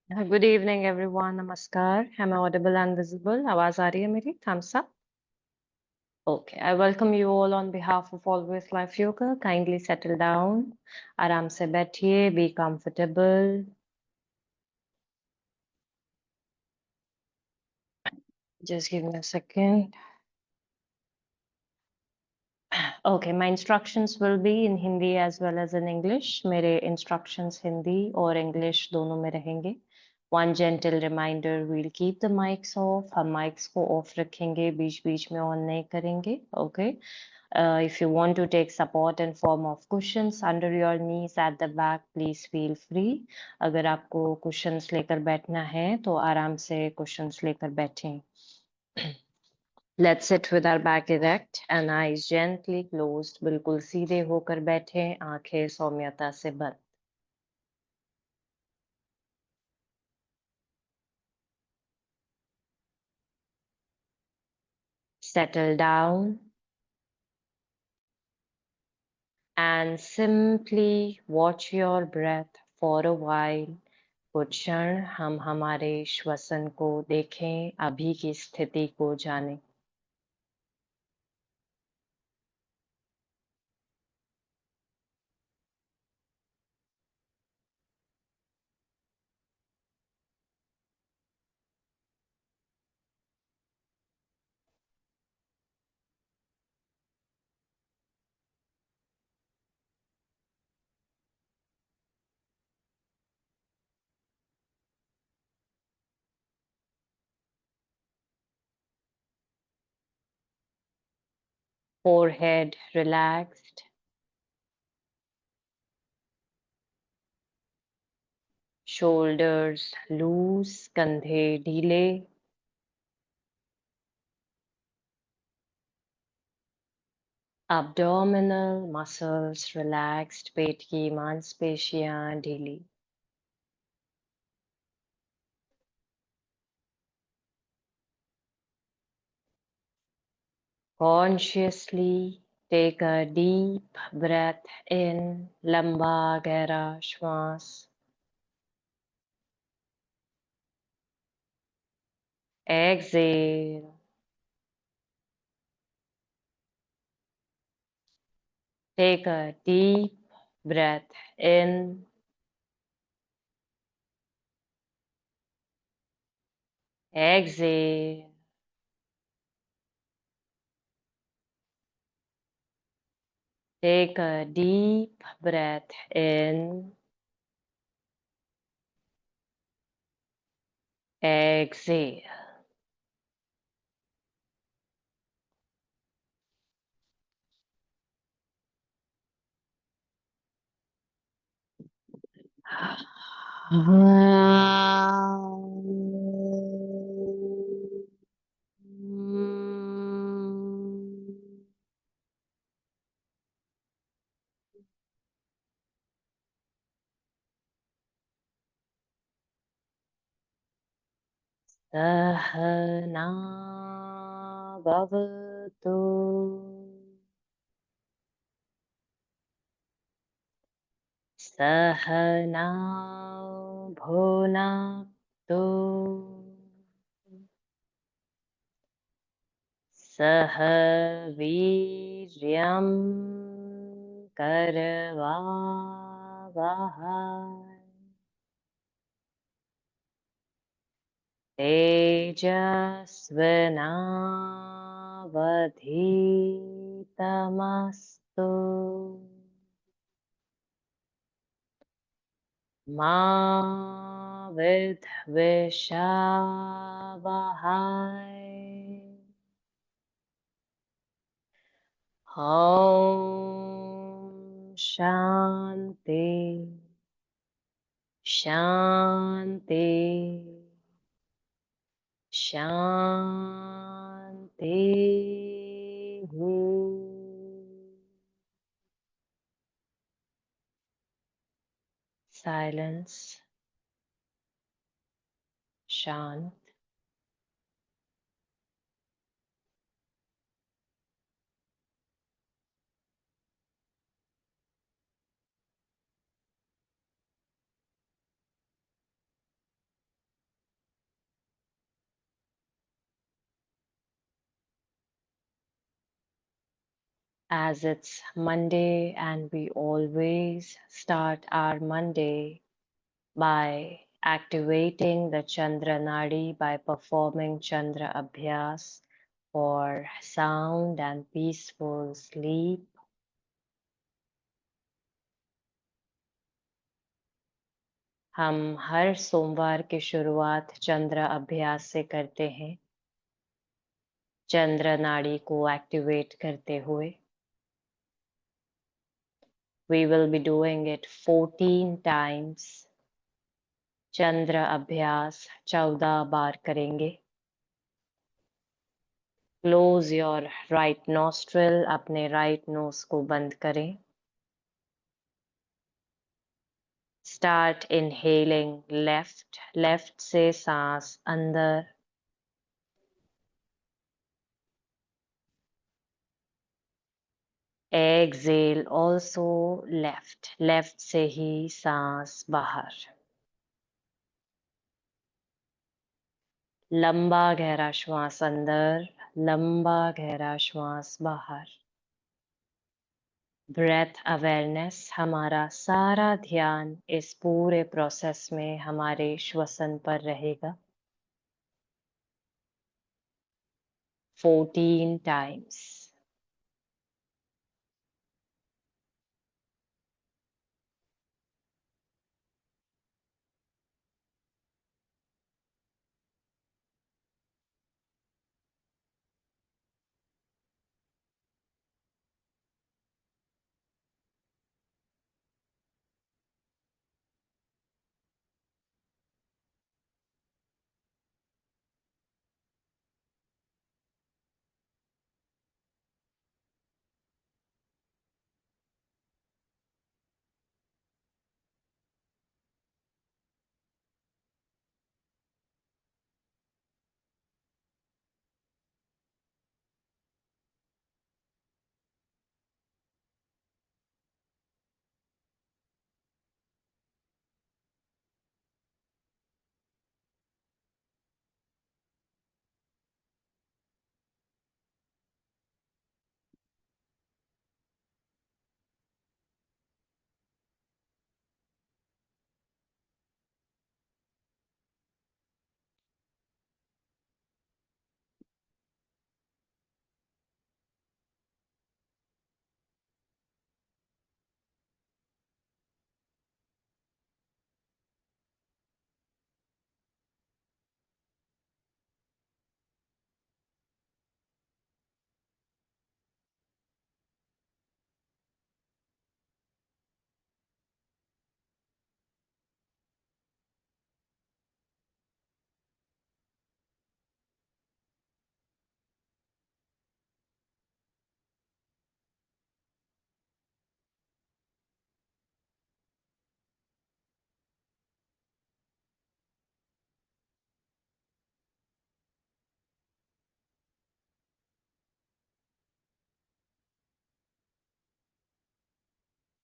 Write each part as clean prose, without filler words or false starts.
Good evening, everyone. Namaskar. Am I audible and visible? आवाज आ रही है मेरी? Thumbs up. Okay. I welcome you all on behalf of Always Life Yoga. Kindly settle down. आराम से बैठिए. Be comfortable. Just give me a second. Okay. My instructions will be in Hindi as well as in English. मेरे instructions Hindi और English दोनों में रहेंगे. One gentle reminder, we'll keep the mics off. हम mics को off रखेंगे. बीच-बीच में on नहीं करेंगे. Okay. If you want to take support in form of cushions under your knees at the back, please feel free. अगर आपको cushions लेकर बैठना है तो आराम से cushions लेकर बैठें. Let's sit with our back erect and eyes gently closed. बिल्कुल सीधे होकर बैठें, आंखें सौम्यता से बंद. Settle down and simply watch your breath for a while. कुछ क्षण हम हमारे श्वसन को देखें, अभी की स्थिति को जानें. Forehead relaxed, shoulders loose, कंधे ढीले, abdominal muscles relaxed, पेट की मांसपेशियां ढीली. Consciously take a deep breath in, लंबा गहरा श्वास. Exhale. Take a deep breath in. Exhale. Take a deep breath in. Exhale. सहना भवतु. सहनौ भुनक्तु. सह वीर्यं करवावहै. तेजस्विनावधीतमस्तु. मा विद्विषावहै. ॐ शान्ति शान्ति शान्तिः. Silence, शांत. as it's Monday and we always start our Monday by activating the Chandra Nadi by performing Chandra Abhyas for sound and peaceful sleep. हम हर सोमवार की शुरुआत चंद्र अभ्यास से करते हैं, चंद्र नाड़ी को एक्टिवेट करते हुए. We will be doing it 14 times. चंद्र अभ्यास 14 बार करेंगे. Close your right nostril, अपने right nose को बंद करें. Start inhaling left से सांस अंदर. Exhale also left से ही सांस बाहर. लंबा गहरा श्वास अंदर, लंबा गहरा श्वास बाहर. ब्रेथ अवेयरनेस, हमारा सारा ध्यान इस पूरे प्रोसेस में हमारे श्वसन पर रहेगा. 14 times.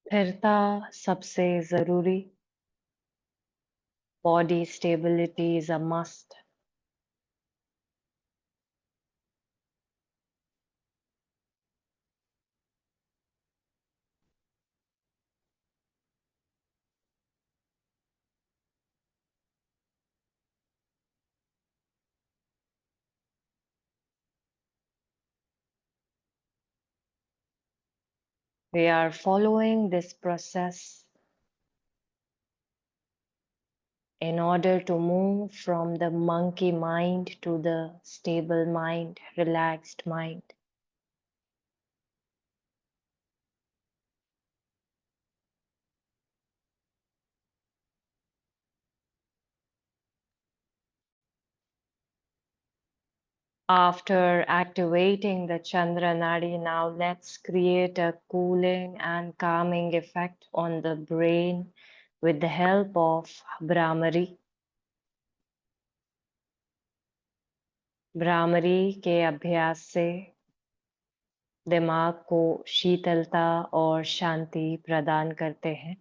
स्थिरता सबसे जरूरी. Body stability is a must. We are following this process in order to move from the monkey mind to the stable mind, relaxed mind. After activating the Chandra Nadi, now let's create a cooling and calming effect on the brain with the help of Brahmari. Brahmari के अभ्यास से दिमाग को शीतलता और शांति प्रदान करते हैं.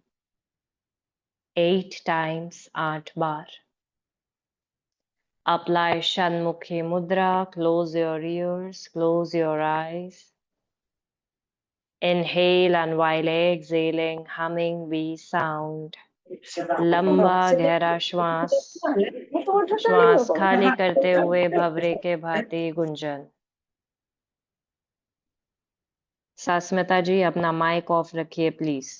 8 times, 8 bar. Apply Shanmukhi Mudra, close your ears, close your eyes. Inhale, and while exhaling, humming we sound. लंबा गहरा श्वास, श्वास खाली करते हुए भवरे के भांति गुंजन। सास्मिता जी, अपना माइक ऑफ रखिए please.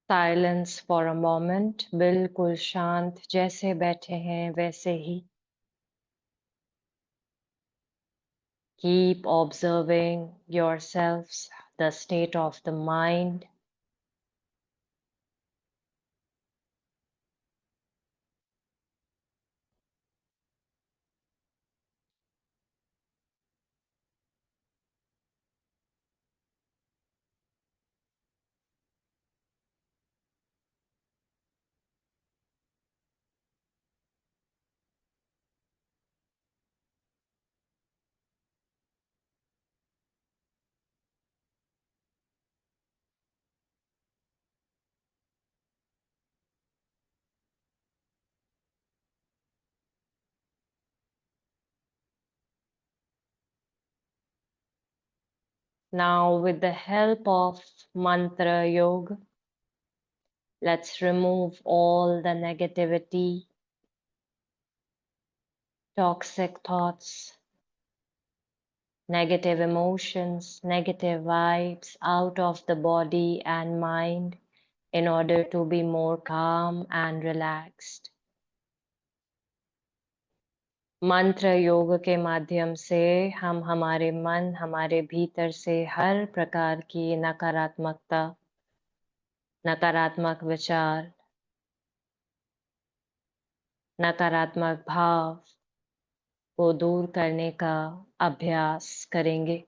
Silence for a moment, बिल्कुल शांत, जैसे बैठे हैं वैसे ही। Keep observing yourselves, the state of the mind. Now, with the help of mantra yoga, let's remove all the negativity, toxic thoughts, negative emotions, negative vibes out of the body and mind in order to be more calm and relaxed. मंत्र योग के माध्यम से हम हमारे मन, हमारे भीतर से हर प्रकार की नकारात्मकता, नकारात्मक विचार, नकारात्मक भाव को दूर करने का अभ्यास करेंगे।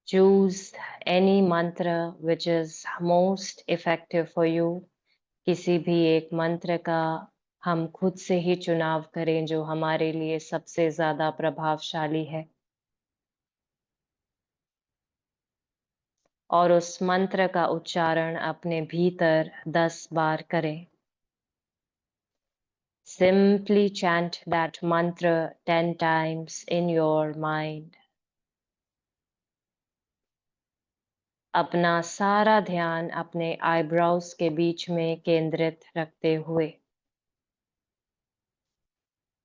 Choose any mantra which is most effective for you. किसी भी एक मंत्र का हम खुद से ही चुनाव करें जो हमारे लिए सबसे ज्यादा प्रभावशाली है, और उस मंत्र का उच्चारण अपने भीतर 10 बार करें। Simply chant that mantra 10 times in your mind. अपना सारा ध्यान अपने आईब्रोज के बीच में केंद्रित रखते हुए।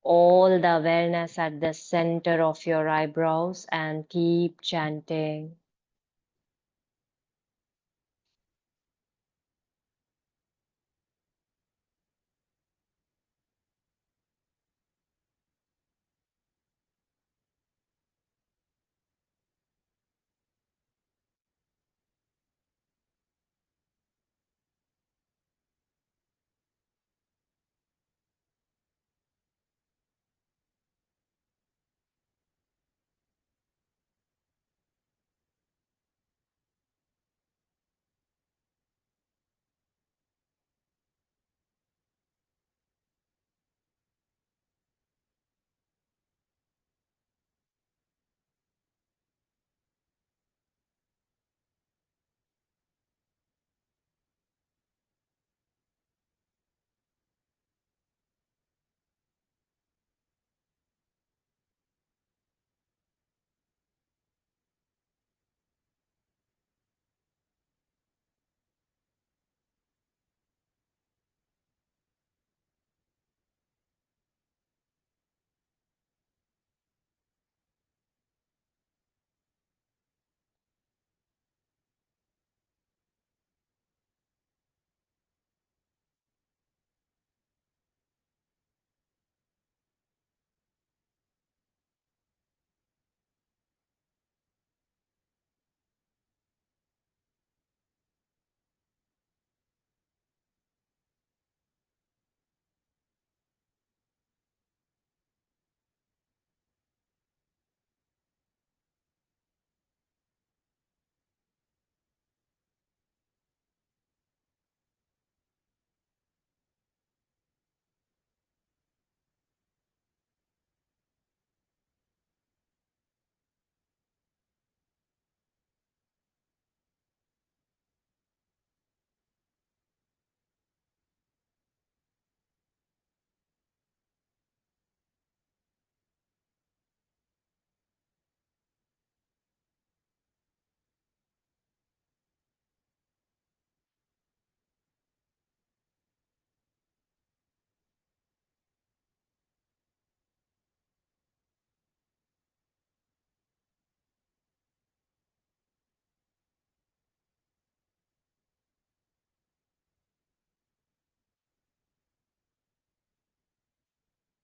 All the awareness at the center of your eyebrows and keep chanting.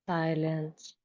Silence.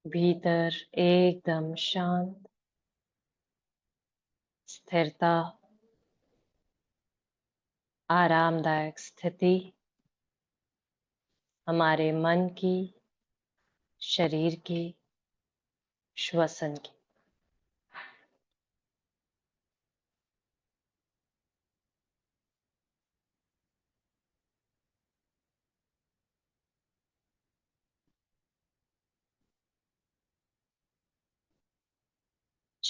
भीतर एकदम शांत, स्थिरता, आरामदायक स्थिति हमारे मन की, शरीर की, श्वसन की।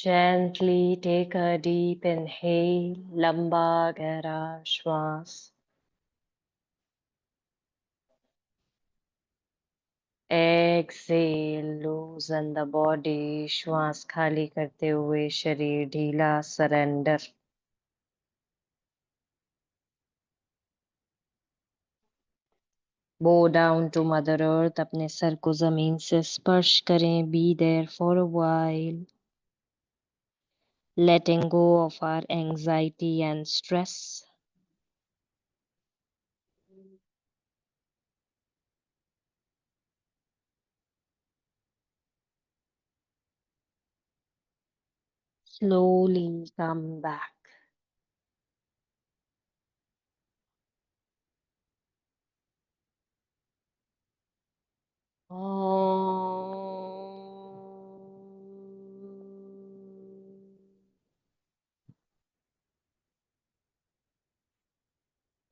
Gently take a deep inhale, लंबा गहरा श्वास। Exhale, loosen the body, श्वास खाली करते हुए शरीर ढीला, surrender. Bow down to Mother Earth, अपने सर को जमीन से स्पर्श करें। Be there for a while. Letting go of our anxiety and stress. Slowly come back.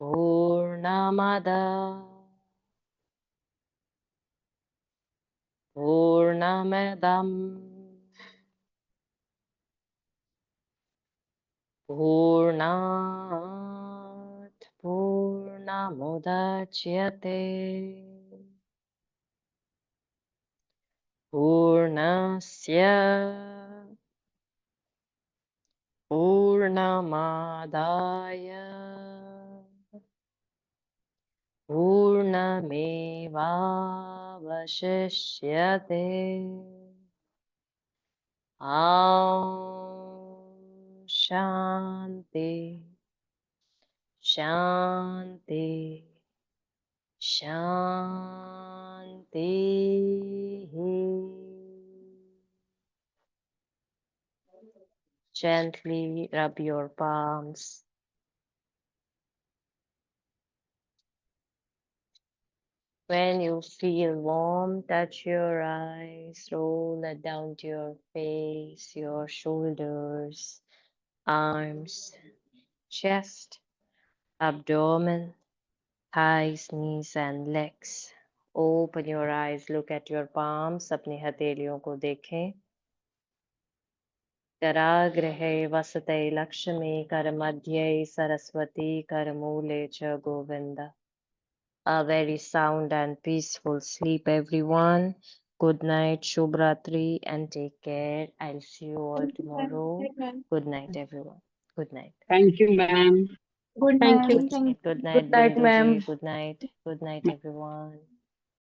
Purnamada Purnamidam Purnat Purnamudachyate Purnasya Purnamadaya Purnamevavashishyate. Om Shanti Shanti Shanti. Gently rub your palms. When you feel warm, touch your eyes, roll it down to your face, your shoulders, arms, chest, abdomen, thighs, knees and legs. Open your eyes, look at your palms, अपनी हथेलियों को देखें. कराग्रहे वसते लक्ष्मी, करमध्ये सरस्वती, करमूले च Govind. A very sound and peaceful sleep, everyone. Good night, Shubhratri, and take care. I'll see you all tomorrow. Good night, everyone. Good night. Thank you, ma'am. Good Thank you. night. Good night, Good night, Bindu ma'am. ji. Good night. Good night, everyone.